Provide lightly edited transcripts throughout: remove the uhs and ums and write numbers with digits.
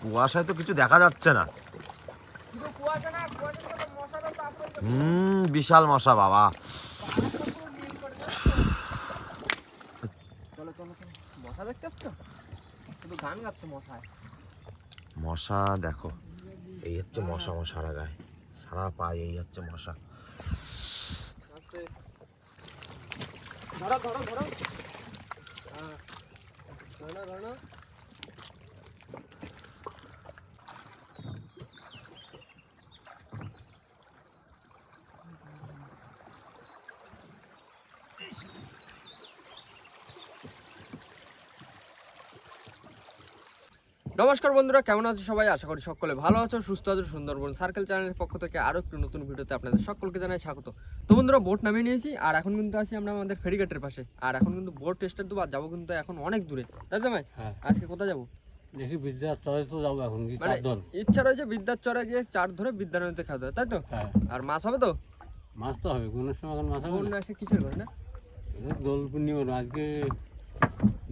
কুয়াশায় তো কিছু দেখা যাচ্ছে না। বিশাল মশা বাবা। মশা দেখতে পাচ্ছ? শুধু গান গাচ্ছে মশায়। মশা দেখো, এই হচ্ছে মশা, আমার সারা গায়ে সারা পায়ে এই হচ্ছে মশা। ধরো ধরো ধরো, হ্যাঁ ধরো ধরো। নমস্কার বন্ধুরা, কেমন আছো সবাই? আশা করি সকলে ভালো আছো, সুস্থ আছো। সুন্দরবন সার্কেল চ্যানেলের পক্ষ থেকে আরও একটু নতুন ভিডিওতে আপনাদের সকলকে জানাই স্বাগত। তো বন্ধুরা, বোট নামিয়ে নিয়েছি আর এখন কিন্তু আছি আমরা আমাদের ফেরিঘাটের পাশে। আর এখন কিন্তু বোট টেস্টের দেবো, আর যাবো কিন্তু এখন অনেক দূরে, তাই তো ভাই? হ্যাঁ। আজকে কোথায় যাবো? দেখি বিদ্যাচরে তো যাবো এখন, মানে ইচ্ছা রয়েছে বিদ্যাচরে গিয়ে চার ধরে বিদ্যানদীতে খাওয়া দাওয়া, তাই তো? হ্যাঁ। আর মাছ হবে তো? মাছ তো হবে, কোন সময় এখন মাছ হবে কোন না। আজকে কিসের ঘর না? দোল পূর্ণিমার আজকে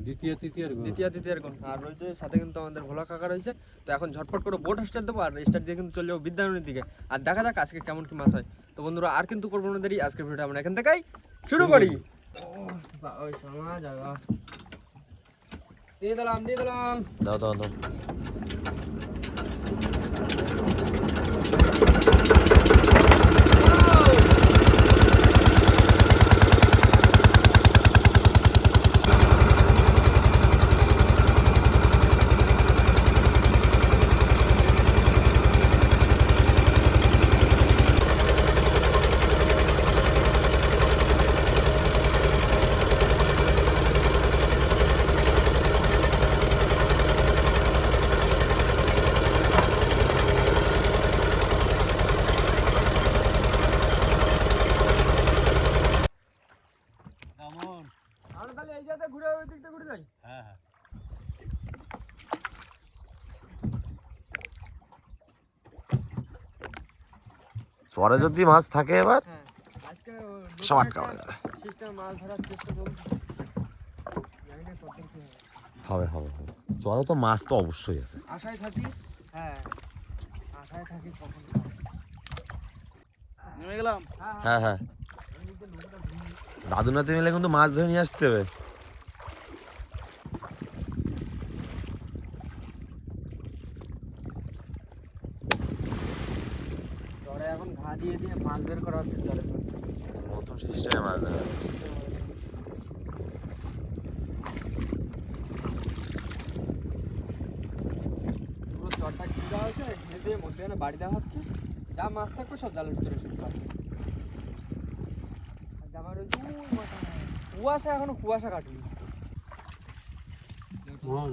দ্বিতীয় তৃতীয়ার কোন। আর রয়েছে সাথে কিন্তু আমাদের ভোলা কাকা রয়েছে। তো এখন ঝটপট করে বোট স্টার্ট দেবো আর স্টার্ট দিয়ে কিন্তু চলে যাবো বিদ্যানদীর দিকে। আর দেখা যাক আজকে কেমন কি মাছ হয়। তো বন্ধুরা, আর কিন্তু করবো না দেরি, আজকের ভিডিওটা আমরা এখান থেকেই শুরু করি। দিয়ে দিলাম দাও দাও দাও। আমরা তাহলে এই জায়গাতে ঘুরে ওই দিকটা ঘুরে যাই। হ্যাঁ হ্যাঁ। চরে যদি মাছ থাকে এবার হ্যাঁ, আজকে সব আটকা পড়ে যাবে। সিস্টেম মাছ ধরার চেষ্টা চলছে। জানি না কত কি হবে হবে হবে। চরে তো মাছ তো অবশ্যই আছে। আশায় থাকি। হ্যাঁ, আশায় থাকি কখন নেমে গেলাম। হ্যাঁ হ্যাঁ, দাদু নাতি মিলে কিন্তু মাছ ধরে নিয়ে আসতে হবে। চরে এখন ঘা দিয়ে দিয়ে মাছ বের করা হচ্ছে চরের পাশে। নতুন সিস্টেমে মাছ ধরা যাচ্ছে। পুরো চরটা ঘিরে দেওয়া হচ্ছে, ঘিরে দিয়ে মধ্যখানে বাড়ি দেওয়া হচ্ছে। যা মাছ থাকবে সব জালের ভিতরে শুনতে পাবে। আর জামা রয়েছে ওই মাথায়। কুয়াশা, এখনো কুয়াশা কাটেনি। ধরো।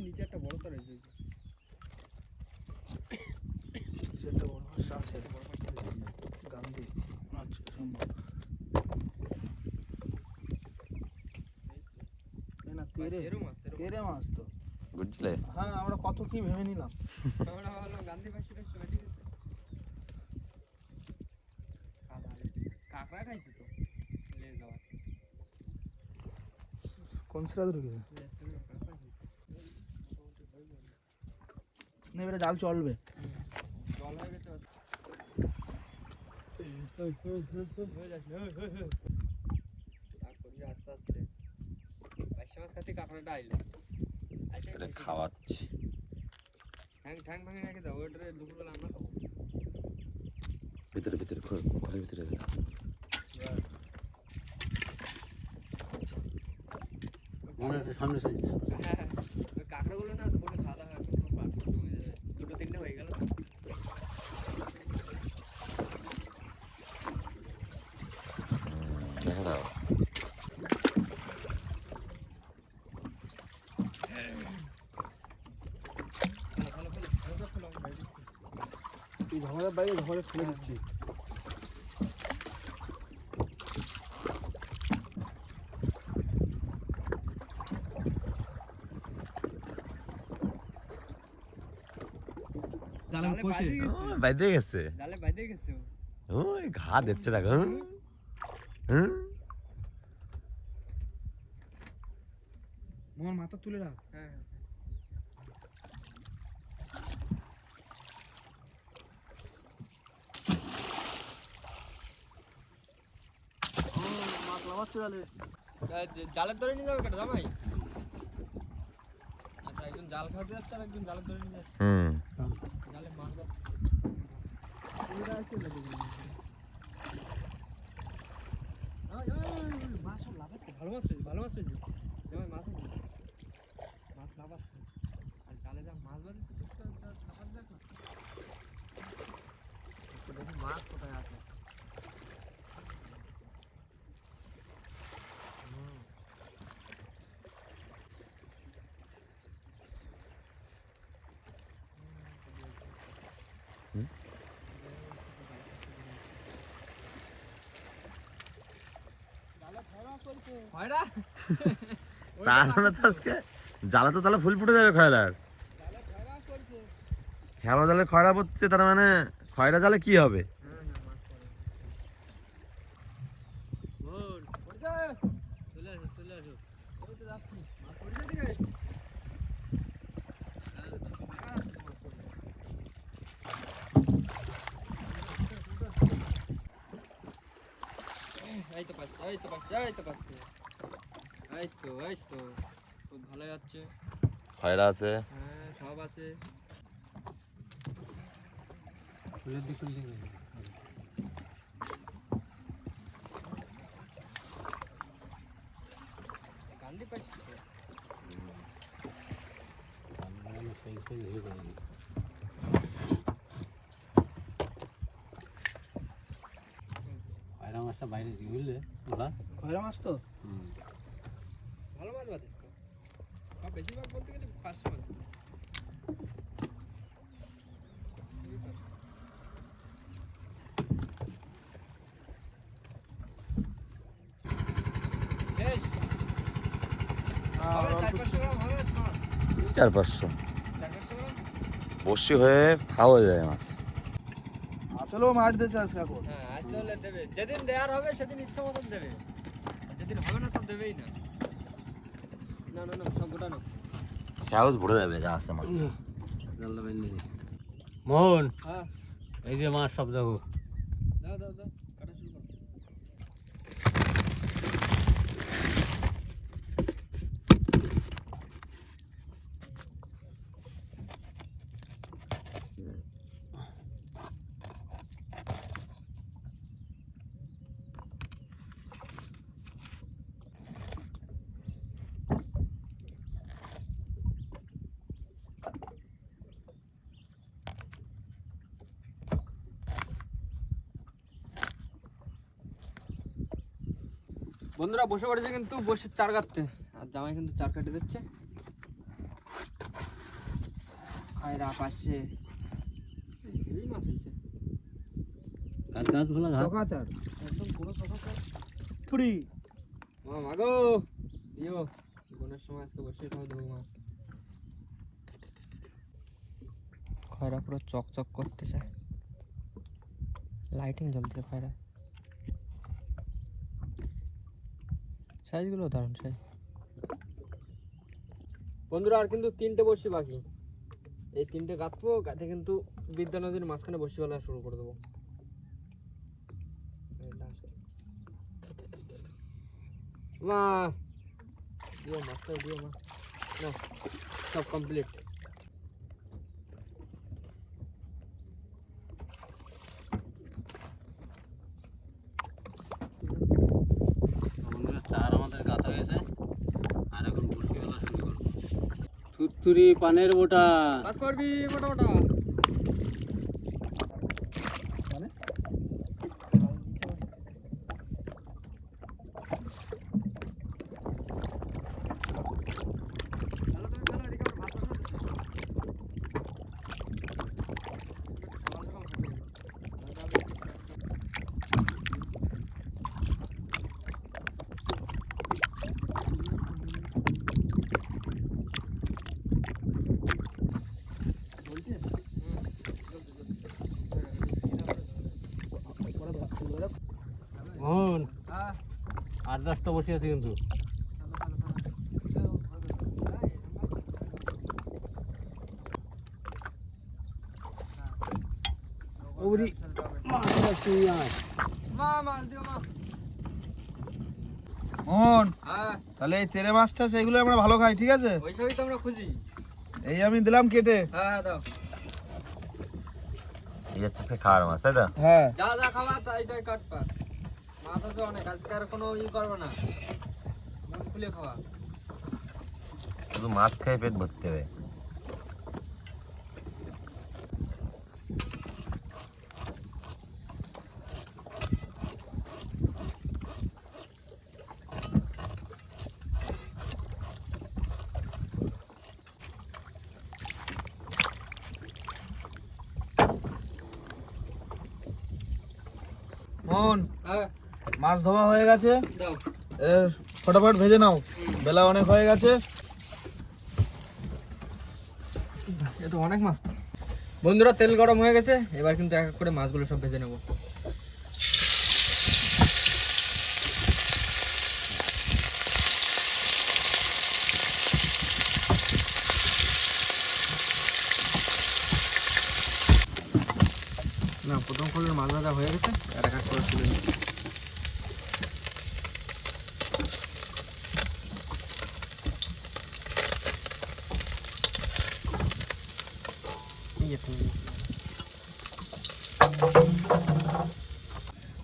নিচে একটা বড় তো রয়েছে। তেরে মাছ তো। বুঝলে? হ্যাঁ, আমরা কত কি ভেবে নিলাম। আমরা ভাবলাম গান্ধী পাশে ঠিক আছে। কাঁকড়া খাইছি তো লেজ দেওয়া। কোন সিরাতে ঢুকেছে? না, এবারে জাল চলবে। জল হয়ে গেছে। আস্তে আস্তে পাঁচশো মাছ খাতে কাঁকড়াটা আইলো। এটা খাওয়াচ্ছি। ঠ্যাং ভাঙে রেখে দাও, ওইটা দুপুরবেলা আমরা খাবো। ভিতরে ভিতরে ঘরের ভিতরে রেখে দাও। সামনে হ্যাঁ, ওই কাঁকড়াগুলো না পুরো সাদা হয়ে এখন পাথর জমে যাবে। দুটো তিনটে হয়ে গেল। রেখে দাও। এই ঝগড়ার বাইরে ঝগড়ে ফেলে দিচ্ছি। বাইদে গেছে জালে বাইদে গেছে ওই ঘা দিচ্ছে দেখো হুম মোহন মাথা তুলে রাখ। হ্যাঁ মাছ লাগাচ্ছে জালে। জালের ধরে নিয়ে যাবে কেটে জামাই আচ্ছা একজন জাল খাওয়াতে যাচ্ছে আর একজন জালের ধরে নিয়ে যাচ্ছে হুম জালে মাছ যাচ্ছে মাছ সব লাগাচ্ছে, ভালো মাছ পেয়েছি, ভালো মাছ পেয়েছি। জামাই মাছ আছে। মাছ লাফাচ্ছে আর জালে যা মাছ বাঁধছে দেখো দেখি মাছ কোথায় আছে হয় না তার মানে তো আজকে জালে তো তাহলে ফুল ফুটে যাবে খয়রার খেলা জালে খয়রা পড়ছে তার মানে খয়রা জালে কি হবে চলে আসো চলে আসো ওই তো যাচ্ছি মাছ পড়ছে দিকে এই তো পাচ্ছি এই তো পাচ্ছি এই তো পাচ্ছি এই তো খুব ভালো যাচ্ছে খয়রা আছে হ্যাঁ সব আছে ফুলের দিক ফুল দিকে কান্দি পাচ্ছি তো। সেই সেই হয়ে যাবে খয়রা মাছটা বাইরে দিয়ে বুঝলে ওরা খয়রা মাছ তো ভালো মাছ বাঁধে তো বা বেশিরভাগ বলতে গেলে 500 মাছ শেষ হবে 400-500 গ্রাম হবে মাছ 400-500 400-500 গ্রাম বসি হয়ে খাওয়া যায় মাছ আসলেও মাছ দিয়েছে আজকে এখন। হ্যাঁ আসলে দেবে যেদিন দেওয়ার হবে সেদিন ইচ্ছা মতন দেবে আর যেদিন হবে না তো দেবেই না না না না সব গোটা না সাউথ ভরে যাবে যা আছে মাছ জানলা বেঁধে মোহন হ্যাঁ এই যে মাছ সব দেখো দাও দাও দাও কাটা শুরু করো বন্ধুরা বসে পড়েছে কিন্তু বসে চার কাটতে আর জামাই কিন্তু চার কাটে দিচ্ছে খায়রা পাশে হেভি মাছ হয়েছে গাছ গাছ ভোলা ঘাট চকাচার, একদম পুরো চকাচার। থুড়ি। মাগো ইয়ো বোনের সময় আজকে বসে খাওয়া দেবো মা খয়রা পুরো চকচক করতেছে লাইটিং জ্বলতেছে খয়রা সাইজগুলো দারুণ সাইজ বন্ধুরা আর কিন্তু 3টে বসি বাকি এই 3টে গাঁথবো গাঁথে কিন্তু বিদ্যা নদীর মাঝখানে বসি ফেলা শুরু করে দেবো এই last। মা দিও মাছটা দিও মা না সব কমপ্লিট বন্ধুরা চার আমাদের গাঁথা হয়েছে আর এখন বসিওয়ালা শুরু করবো থুরথুরি পানের বোটা মাছ পারবি মোটা মোটা 8-10টা বসে আছে কিন্তু। ওবরি মা মাছ দিও মা। মোহন, হ্যাঁ তাহলে এই তেরে মাছটা সেগুলো আমরা ভালো খাই, ঠিক আছে? ওই সবই তো আমরা খুঁজি। এই আমি দিলাম কেটে। হ্যাঁ হ্যাঁ দাও। এই হচ্ছে সে খাওয়ার মাছ, তাই তো? হ্যাঁ, যা যা খাবা তাই তাই কাটবা। মাছ আছে অনেক, আজকে আর কোনো করবে না, মন খুলে খাওয়া। শুধু মাছ খেয়ে পেট ভর্তি হবে। মোহন, হ্যাঁ মাছ ধোয়া হয়ে গেছে, দাও। ফটাফট ভেজে নাও, বেলা অনেক হয়ে গেছে। এটা অনেক মাছ তো। বন্ধুরা তেল গরম হয়ে গেছে, এবার কিন্তু এক এক করে মাছগুলো সব ভেজে নেব। না প্রথম খোলের মাছ ভাজা হয়ে গেছে, আর এক এক করে তুলে নিচ্ছি।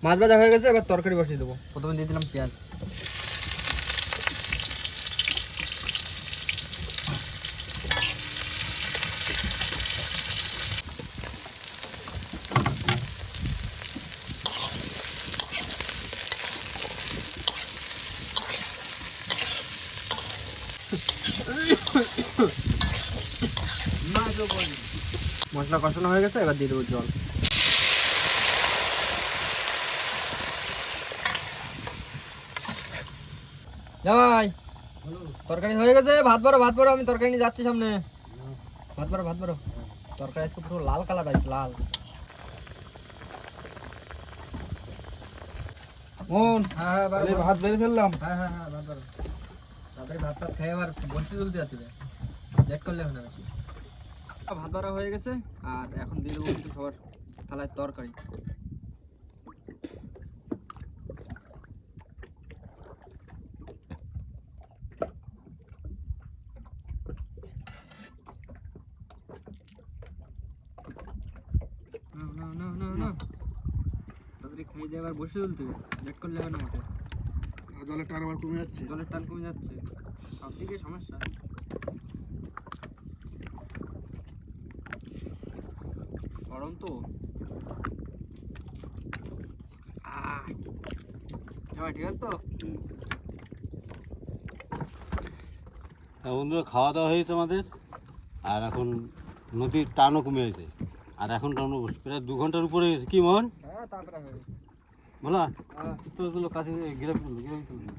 মাছ ভাজা হয়ে গেছে, এবার তরকারি বসিয়ে দেবো। প্রথমে দিয়ে দিলাম পেঁয়াজ। মশলা কষানো হয়ে গেছে, এবার দিয়ে দেবো জল। জামাই তরকারি হয়ে গেছে, ভাত বাড়ো ভাত বাড়ো, আমি তরকারি নিয়ে যাচ্ছি সামনে। ভাত বাড়ো ভাত বাড়ো, তরকারি আজকে পুরো লাল কালার আছে, লাল। মোহন, হ্যাঁ হ্যাঁ তাহলে ভাত বেড়ে ফেললাম। হ্যাঁ হ্যাঁ হ্যাঁ ভাত বাড়ো, তাড়াতাড়ি ভাত টাত খেয়ে আবার বসে তুলতে যাচ্ছে, লেট করলে হবে না। ভাত বাড়া হয়ে গেছে, আর এখন দিয়ে দেবো কিন্তু সবার থালায় তরকারি। তাড়াতাড়ি খেয়ে দিয়ে আবার বসে তুলতে হবে, লেট করলে হবে না মাঠে। জলের টান আবার কমে যাচ্ছে। জলের টান কমে যাচ্ছে, সব দিকে সমস্যা। গরম তো। জামাই ঠিক আছে তো? বন্ধুরা খাওয়া দাওয়া হয়েছে আমাদের, আর এখন নদীর টানও কমে গেছে, আর এখন টানও প্রায় 2 ঘন্টার উপরে গেছে। কি মোহন হ্যাঁ তাড়াতাড়ি হবে। বলা হ্যাঁ তোগুলো কাছে গ্রাফি তুললো গ্রাফি তুললো।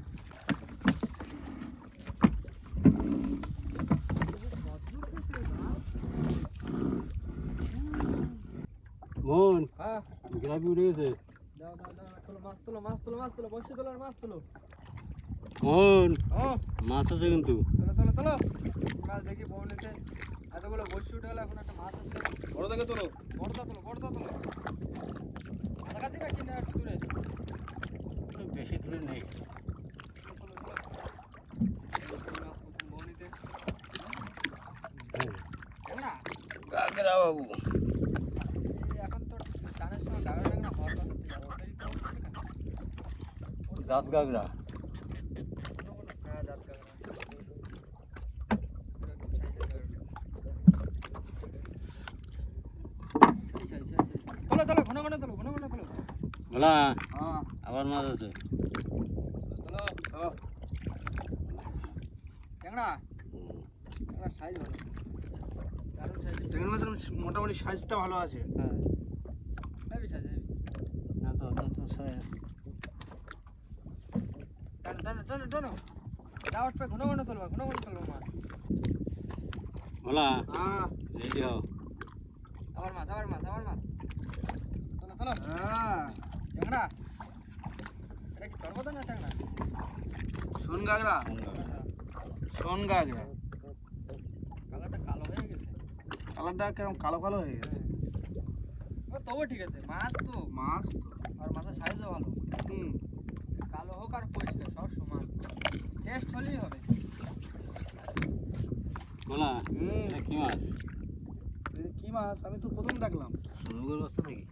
মোহন হ্যাঁ গ্রাফি উঠে গেছে। দাও দাও দাও, তোলো মাছ তোলো মাছ তোলো মাছ তোলো, বসে তোলো আর মাছ তোলো। মোহন ও মাছ আছে কিন্তু। তোলো তোলো তোলো মাছ দেখি বউনেতে এতগুলো বসে উঠে গেল, এখন একটা মাছ আছে। বড় থেকে তোলো। বড়দা তোলো বড়দা তোলো। কাছাকাছি না কিনা একটু দূরে? বেশি দূরে নেই। কাকড়া বাবু এখন তো টানের সময় গাগরা টাগরা হওয়ার কথা ছিল, জাত কাকড়া। হ্যাঁ জাত গাগরা। তোলো তোলো ঘন ঘন তোলো, ঘন ঘন তোলো। বলা হ্যাঁ, আবার মাছ আছে। তোলো তোলো। ট্যাংরা ট্যাংরা সাইজ ভালো, দারুণ সাইজ। ট্যাংরা মাছের মোটামুটি সাইজটা ভালো আছে। হ্যাঁ হেভি সাইজ হেভি। না তো সাইজ টানো টানো টানো টানো, দাওয়াত পে ঘন ঘন তোলবা, ঘন ঘন তোলবা মাছ। বলা হ্যাঁ, রেডি হও। আবার মাছ আবার মাছ আবার মাছ। তোলো তোলো। হ্যাঁ, ট্যাংরা এটা কি তরবদা না ট্যাংরা? শোন গাগরা, শোন গাগরা। কালারটা কালো হয়ে গেছে। কালারটা কেমন কালো কালো হয়ে গেছে। তবু ঠিক আছে, মাছ তো, মাছ তো। আর মাছের সাইজও ভালো। হুম। কালো হোক আর পরিষ্কার সব সমান, টেস্ট হলেই হবে। বলা হুম। এটা কি মাছ? এই কি মাছ? আমি তো প্রথম দেখলাম। সোনাগর বাচ্চা নাকি?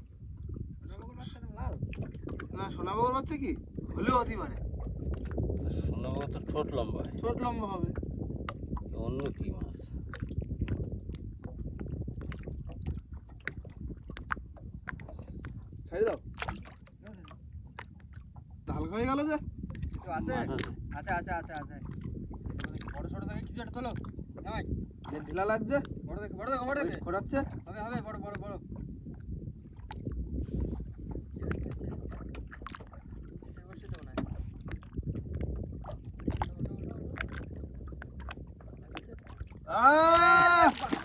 লাল না, সোনাবগর বাচ্চা কি? হলেও হতে পারে। সোনাগর তো ঠোঁট লম্বা হয়। ছোট লম্বা হবে। অন্য কি মাছ? ছাড়ি দাও। হালকা হয়ে গেল যে। কিছু আছে? মাছ আছে। আছে আছে আছে আছে। বড় ছোট দেখে কিছু একটা তোলো। ভাই যে ঢিলা লাগছে। বড় দেখে বড় দেখে বড় দেখে। খোঁড়াচ্ছে। হবে হবে বড় বড় বড়।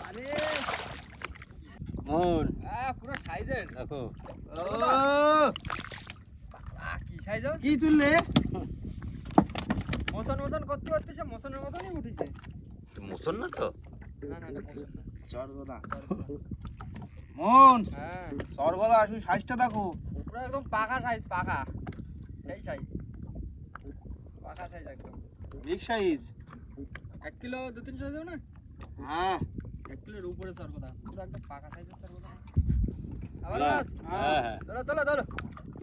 আরে মন পুরো সাইজের দেখো। কি সাইজ কি তুললে? মোশন মোশন করতে করতে সে মোশনের মতনই উঠেছে। মুসন না তো? না না এটা মোশন না। চরগদা। মন, হ্যাঁ চরগদা শুধু সাইজটা দেখো। পুরো একদম পাকা সাইজ, পাকা সেই সাইজ, পাকা সাইজ একদম। Big size. 1 কিলো 2-300 দেব না? হ্যাঁ। 1 কিলোর উপরে সরকদা, পুরো একদম পাকা সাইজের সরকদা। আবার বলা? মাছ, হ্যাঁ হ্যাঁ ধরো ধরো ধরো।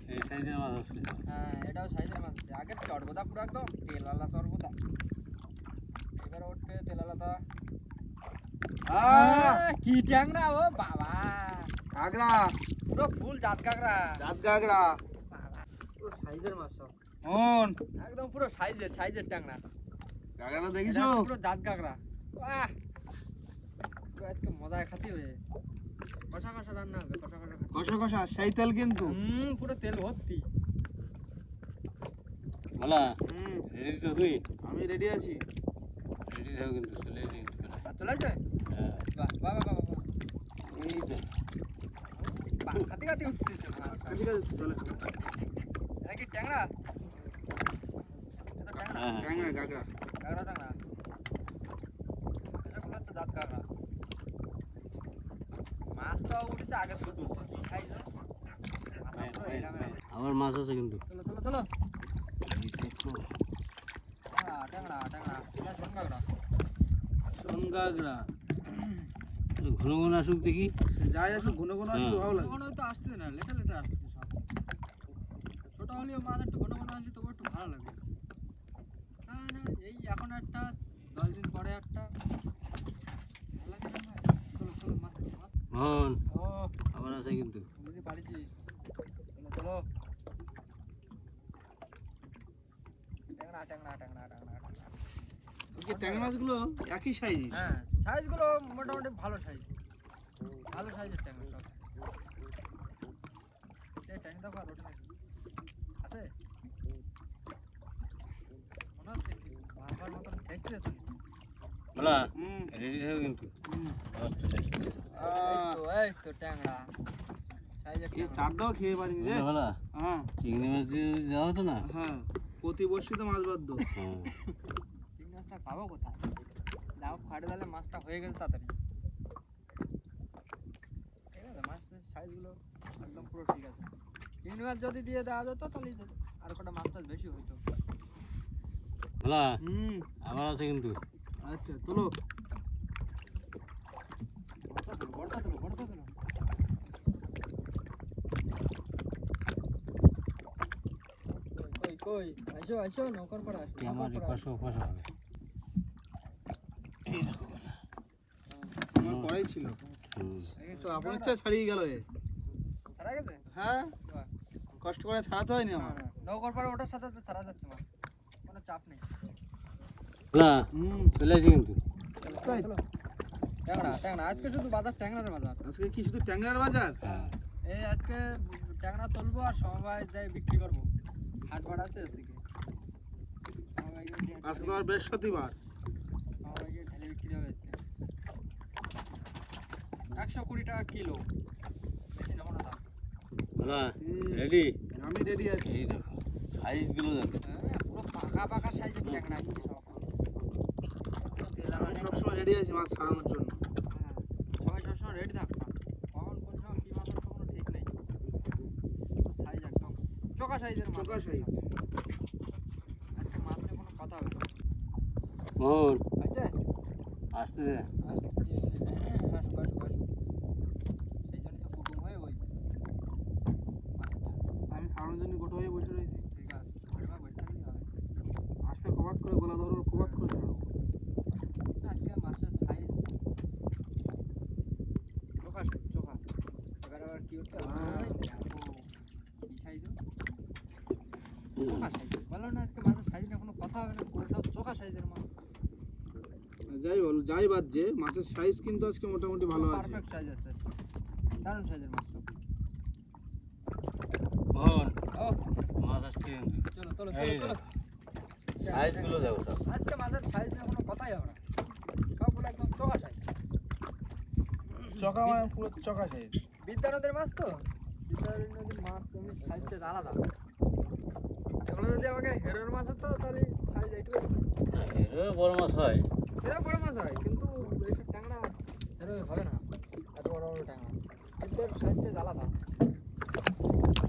সেই সাইজের মাছ আসছে। হ্যাঁ এটাও সাইজের মাছ আছে। আগের চরকদা পুরো একদম তেলালা সরকদা, এবার উঠবে তেলালাটা। কি ট্যাংরা ও বাবা, কাঁকড়া। পুরো ফুল জাত কাঁকড়া। জাত কাঁকড়া। বাবা, পুরো সাইজের মাছ সব, মন, একদম পুরো সাইজের ট্যাংরা। কাঁকড়াটা এটা দেখিছো? পুরো জাত কাঁকড়া। বাহ, পুরো আজকে মজায় খাতি হবে। কষা কষা রান্না হবে, কষা কষা খাতি। কষা কষা সেই তেল কিন্তু। পুরো তেল ভর্তি। বলা হুম। রেডি তো তুই? আমি রেডি আছি। রেডি থাকো কিন্তু চলে এলি কিন্তু প্রায়। আর চলে আসছে? হ্যাঁ বাহ বাহ বাহ বাহ বাহ। এই তো। বাহ, খাতি খাতি উঠতেছে মাছ। ঠিক আছে, চলে। এটা কি ট্যাংরা? এটা ট্যাংরা, হ্যাঁ হ্যাঁ কাঁকড়া কাঁকড়া। কাঁকড়া ট্যাংরা। এটা পুরো হচ্ছে জাত কাঁকড়া। মাছটাও উঠেছে আগে দুটো, কি সাইজ হয়? মাথা পুরো এলাম এলাম। আবার মাছ আছে কিন্তু। চলো চলো চলো। এই দেখো। ট্যাংরা ট্যাংরা ট্যাংরা, এটা শোন কাঁকড়া। শোন কাঁকড়া। ঘন ঘন আসুক দেখি। যাই আসুক ঘন ঘন আসলে ভালো লাগে। ঘন ঘন তো আসতেছে না, লেটা লেটা আসতেছে সব। ছোট হলেও মাছ একটু ঘন ঘন আসলে তবু একটু ভালো লাগে। না না, এই এখন একটা 10 দিন পরে একটা ভালো লাগে না ভাই। চলো চলো মাছ মাছ। মন ও আবার আছে কিন্তু। বুঝতে পারছি। চলো চলো। ট্যাংরা ট্যাংরা ট্যাংরা ট্যাংরা ট্যাংরা। ওকে ট্যাংরা মাছগুলো একই সাইজ। হ্যাঁ সাইজগুলো মোটামুটি ভালো সাইজ, ভালো সাইজের ট্যাংরা সব। এই ট্যাং দেখো আর ওঠে নাকি? আছে? মনে হচ্ছে কি বারবার মতন দেখতে তো। বলা হুম। রেডি থাকো কিন্তু। হুম। আবার চলে আসছে। এই তো ট্যাংরা সাইজের এই ট্যাংরা। চারটাও খেয়ে পারিনি রে। বলা হ্যাঁ চিংড়ি মাছ দিয়ে যাওয়া হতো না? হ্যাঁ, প্রতি বর্ষই তো মাছ বাদ দো। হ্যাঁ চিংড়ি মাছটা পাবো কোথায়? দাও খাড়ে দিলে মাছটা হয়ে গেছে তাড়াতাড়ি। ঠিক আছে, মাছের সাইজগুলো একদম পুরো ঠিক আছে। চিংড়ি মাছ যদি দিয়ে দেওয়া যেত তাহলে আর কটা মাছ টাছ বেশি হইতো। বলা হুম। আবার আছে কিন্তু। আচ্ছা তোলো। বড়টা তোলো বড়টা তোলো। কই কই আসো আসো, নৌকার পর আসো। আমার পাশে পাশে হবে। এই দেখো বলা। আমার করাই ছিল। হুম। এই তো আপনার ইচ্ছা ছাড়িয়ে গেল এ। ছাড়া গেছে? হ্যাঁ, বাহ। কষ্ট করে ছাড়াতে হয়নি না, আমার। না, নৌকার পরে ওটার সাথে তো ছাড়া যাচ্ছে মাছ, কোনো চাপ নেই। বলা হুম। চলে আসছে কিন্তু। চলো, চলো। ট্যাংরা ট্যাংরা, আজকে শুধু বাজার ট্যাংরার বাজার। আজকে কি শুধু ট্যাংরার বাজার? এই আজকে ট্যাংরা তুলবো আর সমবায় যাই বিক্রি করবো। হাট বাট আছে আজকে। আজকে তোমার বৃহস্পতিবার। সমবাইকে ঢেলে বিক্রি হবে আজকে। 120 টাকা কিলো, বেশি নেবো না দাম। বলা হুম। রেডি? আমি রেডি আছি। এই দেখো সাইজগুলো দেখো। হ্যাঁ পুরো পাকা পাকা সাইজের ট্যাংরা আসছে সব। তেল আনা নেই। সবসময় রেডি আছি মাছ ছাড়ানোর জন্য। হ্যাঁ, সবাই সবসময় রেডি থাকবা। কখন কোন সময় কি মাছ আসবে কোনো ঠিক নেই। সাইজ একদম চোকা সাইজের মাছ। চোকা সাইজ। আজকে মাছ নিয়ে কোনো কথা হবে না। মোহন আচ্ছা আসতে দে। আসো আসো আসো। সেই জন্যই তো কুটুম হয়ে বইছে। আমি ছাড়ানোর জন্য গোটা হয়ে বসে রয়েছি। ঠিক আছে, ঘরে বা বসে থাকলেই হবে। আসবে কবাক করে গলা ধরবো, কবাক করে ছাড়াবো। আজকে মাছের সাইজ চোখা সাইজ চোখা। এবার আবার কি করতে হবে? কি সাইজ? চোখা সাইজ। বললাম না আজকে মাছের সাইজ নিয়ে কোনো কথা হবে না, পুরো সব চোখা সাইজের মাছ। যাই বল, যাই বাজছে, মাছের সাইজ কিন্তু আজকে মোটামুটি ভালো আছে। পারফেক্ট সাইজ আছে আজকে। দারুণ সাইজের মাছ সব। মোহন ও মাছ আসছে কিন্তু। চলো চলো এই চলো যে। চলো। সাইজগুলো দেখো সব। আজকে মাছের সাইজ নিয়ে কোনো কথাই হবে না, সবগুলো একদম চোখা সাইজ। চকা মানে পুরো চকা সাইজ। বিদ্যা নদীর মাছ তো, বিদ্যা নদীর মাছ এমনি সাইজটা আলাদা। এগুলো যদি আমাকে হেরোর মাছ হতো তাহলে সাইজ একটু এর বড় মাছ হয়। এরা বড় মাছ হয়, কিন্তু এইসব ট্যাংরা হেরো হবে না, এত বড় বড় ট্যাংরা। বিদ্যার সাইজটা আলাদা।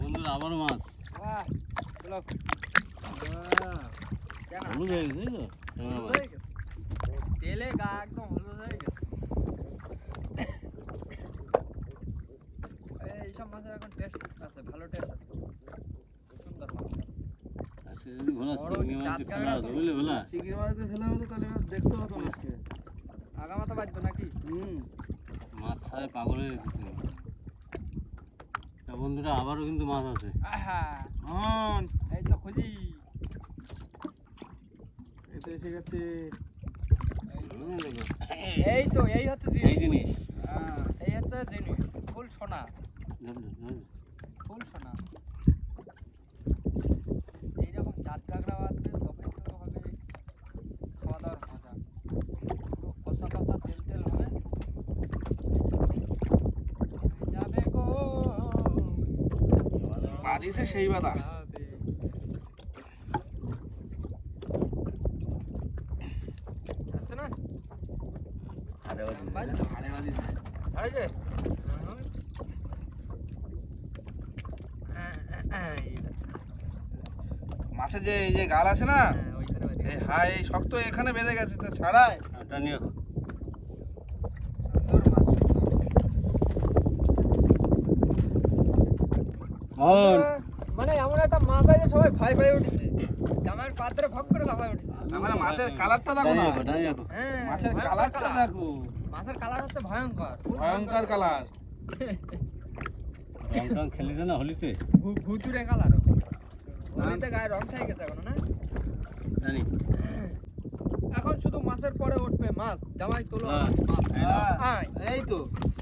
বন্ধুরা আবারও মাছ। বাহ চলো ট্যাংরা হলুদ হয়ে গেছে তো ট্যাংরা হলুদ মাছ। হয়ে গেছে। তেলে গা একদম হলুদ হয়ে গেছে। এইসব মাছের এখন টেস্ট আছে, ভালো টেস্ট আছে, সুন্দর মাছ। আজকে যদি ভোলা বড় চিংড়ি মাছ টাটকা ফেলা হতো বুঝলে ভোলা? চিংড়ি মাছের ফেলা হতো তাহলে এবার দেখতে হতো না আজকে। আগামাতা বাজতো নাকি? মাছ ছাড়ে পাগল হয়ে গেছে। তা বন্ধুরা আবারও কিন্তু মাছ আছে। আহা অন এই তো খুঁজি। এটা এসে গেছে। এই তো এই হচ্ছে এই জিনিস, জিনিস। এই হচ্ছে জিনিস, ফুল সোনা, ধর, ধর। ফুল সোনা। এইরকম জাত কাঁকড়া বাঁধবে তখন তো হবে খাওয়া দাওয়ার মজা। পুরো কষা কষা তেল তেল হবে। যাবে গো বাদিছে সেই বাদা। যাবে। যাচ্ছে না? আরে ওই বাজছে? আরে বাদিছে। ছাড়াইছে? মাছের যে এই যে গাল আছে না, হ্যাঁ, ওইখানে বাজছে। এই হাই শক্ত এখানে বেঁধে গেছে, তা ছাড়াই। এটা নিয়ে রাখো। সুন্দর মাছ, সুন্দর। মোহন মানে এমন একটা মাছ আছে সবাই ভয় ভয় উঠেছে, জামাইয়ের পাত্রে ভক করে লাফায় উঠেছে। তার মানে মাছের কালারটা দেখো না, দাঁড়িয়ে রাখো, দাঁড়িয়ে রাখো। হ্যাঁ, মাছের ভয়ঙ্কর কালারটা colour। দেখো, মাছের কালার হচ্ছে ভয়ঙ্কর, খুব ভয়ঙ্কর কালার। রং টং খেলিছে না হোলিতে? ভুতুরে কালার। হোলিতে গায়ে রং থেকে গেছে এখন না। জানি। এখন শুধু মাছের পরে উঠবে মাছ, জামাই তোলো হ্যাঁ, মাছ। এই নাও। আয়, এই তো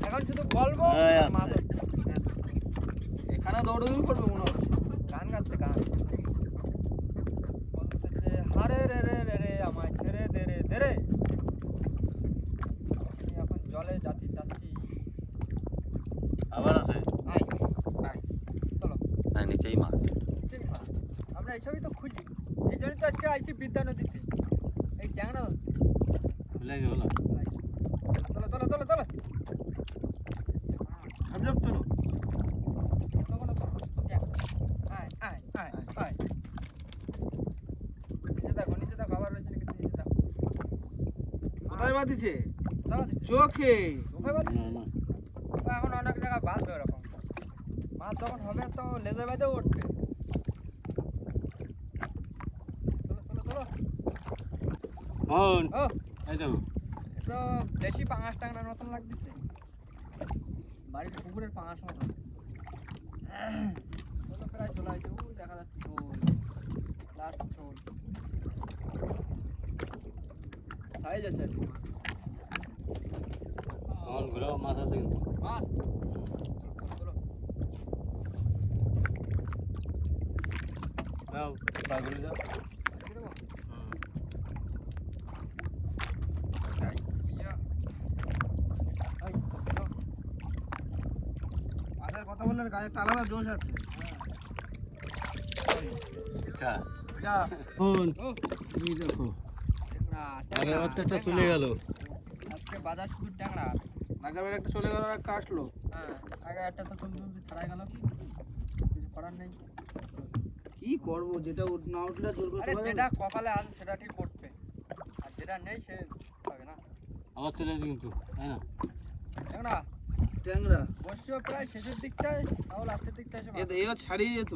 এখন শুধু গল্প এই আর আছে। মাছ উঠবে। এখানে দৌড়দৌড়ি করবে মনে হচ্ছে। গান গাচ্ছে গান, বলতেছে হারে রে রে রে রে আমায় ছেড়ে দে রে দে রে। আমি এখন জলে যাচ্ছি। আবার আছে। আয় আয় চলো। হ্যাঁ নিচেই মাছ। চিনি মাছ আমরা এইসবই তো খুঁজি, এই জন্যই তো আজকে আইছি বিদ্যা নদীতে এই ট্যাংরা ধরতে। খুলে গেল ভোলা। চলো চলো চলো চলো ঝপঝপ চলো। কোনো চলো। আয় আয় আয় আয় নিচে দেখো আবার রয়েছে নাকি, নিচে দেখো। কোথায় বাদিছে? দাও দিচ্ছে চোখে। ওখানে বাদ না না এখন অনেক জায়গায় বাঁধবে ওরকম মাছ যখন হবে তো লেজে বেঁধেও উঠবে। চলো চলো চলো। মোহন ও এই দেখো। এ তো দেশি পাঙাশ টাংনার মতন লাগতেছে, বাড়ির পুকুরের পাঙাশ মতন। চলো প্রায় চলে আসছে, ওই দেখা যাচ্ছে ছোল, লাস্ট ছোল সাইজ আছে আজকে মাছ। মোহন ঘুরেও মাছ আছে কিন্তু। মাছ চলো চলো দাও পাগলি দাও। আজকে দেবো। হুম। ইয়া। এই, চলো। মাছের কথা বললে গায়ে একটা আলাদা জোশ আছে। আচ্ছা যা শোন, ও এই দেখো ট্যাংরা আগের বাচ্চাটা চলে গেল। আজকে বাজার শুধু ট্যাংরা। নাগাবের একটা চলে গেল আর একটা আসলো। হ্যাঁ আগে একটা তো তুলতে ছাড়াই গেল, কিছু করার নেই। কি করবো, যেটা না উঠলে জোর আরে করতে যেটা কপালে আছে সেটা ঠিক করবে, আর যেটা নেই সে পাবে না। আবার চলে যাবে কিন্তু, তাই না? ট্যাংরা ট্যাংরা বর্ষিও প্রায় শেষের দিকটায়, তাও লাস্টের দিকটা এসে বাঁধে। এও ছাড়িয়ে যেত।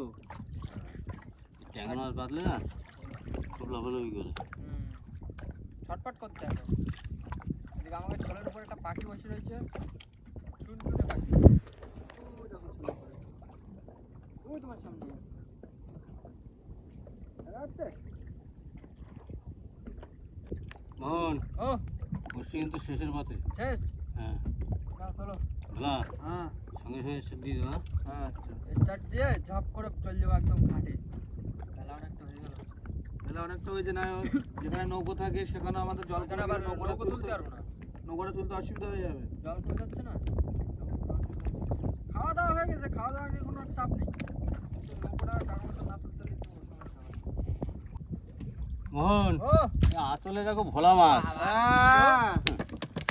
ট্যাংরা মাছ বাঁধলে না খুব লাফালাফি করে। হুম, ছটফট করতে হবে। এদিকে আমাকে ছোলের উপর একটা পাখি বসে রয়েছে, টুনটুনে পাখি। ওই দেখো ছোলের উপরে। ওই তোমার সামনে দেখা যাচ্ছে? মোহন, ও বসে কিন্তু শেষের পথে। শেষ হ্যাঁ, না, চলো ভোলা হ্যাঁ সঙ্গে সঙ্গে এসে দিয়ে দেবো। হ্যাঁ? আচ্ছা, স্টার্ট দিয়ে ঝপ করে চলে যাবো একদম ঘাটে। বেলা অনেকটা হয়ে গেল, তাহলে অনেকটা ওই যে না যেখানে নৌকো থাকে সেখানে আমাদের জল ওখানে আবার নৌকো তুলতে পারবো না, নৌকোটা তুলতে অসুবিধা হয়ে যাবে। জল কমে যাচ্ছে না। খাওয়া দাওয়া হয়ে গেছে, খাওয়া দাওয়া নিয়ে কোনো চাপ নেই, কিন্তু নৌকোটা টাকা মতো না তুলতে পারলে একটু সমস্যা হবে। মোহন, ও এই আঁচলে দেখো ভোলা মাছ। হ্যাঁ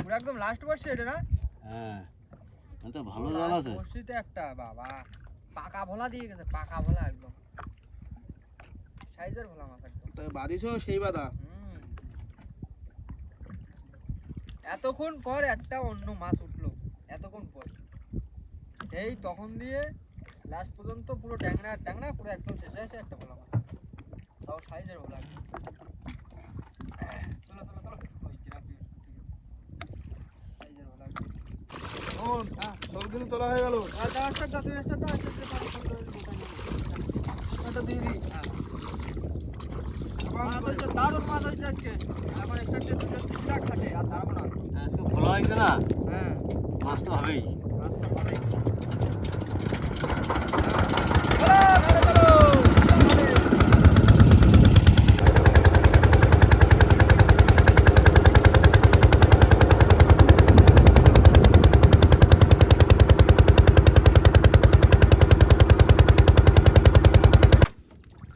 পুরো একদম লাস্ট বর্ষে এটা না? হ্যাঁ, এটা ভালো জাল আছে। বর্ষিতে একটা বাবা পাকা ভোলা দিয়ে গেছে, পাকা ভোলা একদম সাইজের ভোলা মাছ একদম। তো বাদিসও সেই বাদা। হুম। এতক্ষণ পর একটা অন্য মাছ উঠলো, এতক্ষণ পর এই তখন দিয়ে লাস্ট পর্যন্ত পুরো ট্যাংরা ট্যাংরা পুরো একদম শেষে এসে একটা ভোলা মাছ, তাও সাইজের ভোলা একদম। চলো চলো চলো, ওই জিরাফি সাইজের ভোলা একদম। শোন, শোল কিন্তু তোলা হয়ে গেল। আর দাও স্টার্ট দাও, তুমি স্টার্ট দাও, একটা দিয়ে দিই। মাছ হচ্ছে দারুণ মাছ হয়েছে আজকে। এখন স্টার্ট দিয়ে তুলে সিধা খাটে, আর দাঁড়াবো না। আজকে ভোলা হয়েছে না, হ্যাঁ মাছ তো হবেই। রাস্তা ভালোই। চলো, ঘাটে চলো।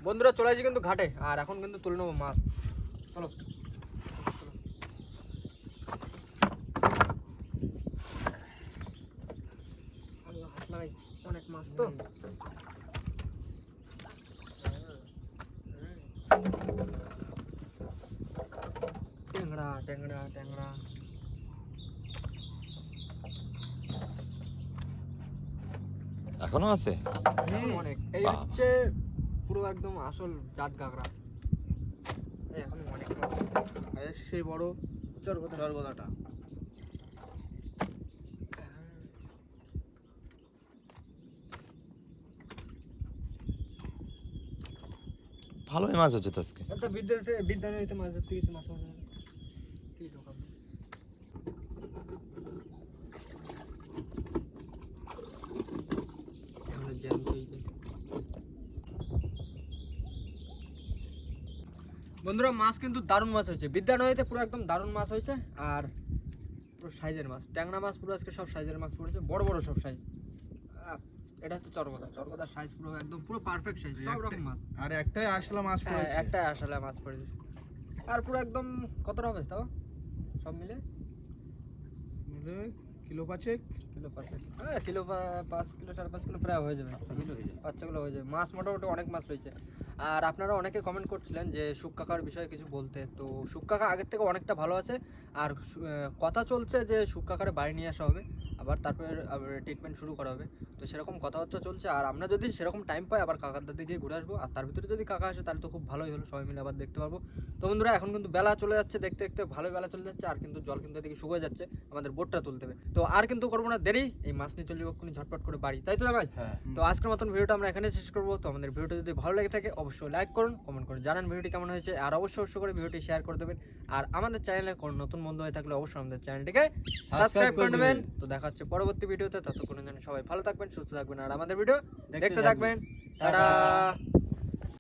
বন্ধুরা চলে আসি কিন্তু ঘাটে, আর এখন কিন্তু তুলে নেবো মাছ। চলো হাত লাগাই, অনেক মাছ তো। ট্যাংরা ট্যাংরা ট্যাংরা এখনো আছে? অনেক। এই হচ্ছে পুরো একদম আসল জাত গাগরা। এখন অনেক মাছ। সেই বড় চরগোদা। চরগোদাটা। ভালোই মাছ হচ্ছে তো আজকে। একটা বিদ্যালয়তে মাছ ধরতে গেছে, মাছ মারতে গেছে। কি ঢোকাবো? আমাদের জ্যান্ত হয়ে যায়। বন্ধুরা মাছ কিন্তু দারুণ মাছ হয়েছে, বিদ্যানদীতে পুরো একদম দারুণ মাছ হয়েছে, আর পুরো সাইজের মাছ, ট্যাংরা মাছ পুরো আজকে সব সাইজের মাছ পড়েছে, বড় বড় সব সাইজ। এটা হচ্ছে চরগোদা, চরগোদার সাইজ পুরো একদম পুরো পারফেক্ট সাইজ, সব রকম মাছ। আর একটাই আসলা মাছ হ্যাঁ পড়েছে। একটাই আসলে মাছ পড়েছে, আর পুরো একদম কতটা হবে তাও সব মিলে? মিলে কিলো 5 কিলো 5, হ্যাঁ কিলো 5 কিলো 5.5 কিলো প্রায় হয়ে যাবে, 5 কিলো হয়ে যাবে মাছ। মোটামুটি অনেক মাছ রয়েছে। আর আপনারা অনেকে কমেন্ট করছিলেন যে সুখ কাকার বিষয়ে কিছু বলতে, তো সুখ কাকা আগের থেকে অনেকটা ভালো আছে, আর কথা চলছে যে সুখ কাকারে বাড়ি নিয়ে আসা হবে, আবার তারপরে ট্রিটমেন্ট শুরু করা হবে। তো সেরকম কথাবার্তা চলছে, আর আমরা যদি সেরকম টাইম পাই আবার কাকার দাদি গিয়ে ঘুরে আসবো, আর তার ভিতরে যদি কাকা আসে তাহলে তো খুব ভালোই হলো, সবাই মিলে আবার দেখতে পারবো। তো বন্ধুরা এখন কিন্তু বেলা চলে যাচ্ছে, দেখতে দেখতে ভালোই বেলা চলে যাচ্ছে, আর কিন্তু জল কিন্তু এদিকে শুকিয়ে যাচ্ছে, আমাদের বোটটা তুলতে হবে। তো আর কিন্তু করবো না দেরি, এই মাছ নিয়ে চলে যাবো এক্ষুনি ঝটপট করে বাড়ি, তাই তো ভাই? হ্যাঁ। তো আজকের মতন ভিডিওটা আমরা এখানে শেষ করবো। তো আমাদের ভিডিওটা যদি ভালো লেগে থাকে অবশ্যই লাইক করুন, কমেন্ট করুন, জানান ভিডিওটি কেমন হয়েছে, আর অবশ্যই করে ভিডিওটি শেয়ার করে দেবেন। আর আমাদের চ্যানেলে কোনো নতুন বন্ধু হয়ে থাকলে অবশ্যই আমাদের চ্যানেলটিকে সাবস্ক্রাইব করে নেবেন। তো দেখা হচ্ছে পরবর্তী ভিডিওতে, ততক্ষণের জন্য সবাই ভালো থাকবেন, সুস্থ থাকবেন, আর আমাদের ভিডিও দেখতে থাকবেন। টাটা।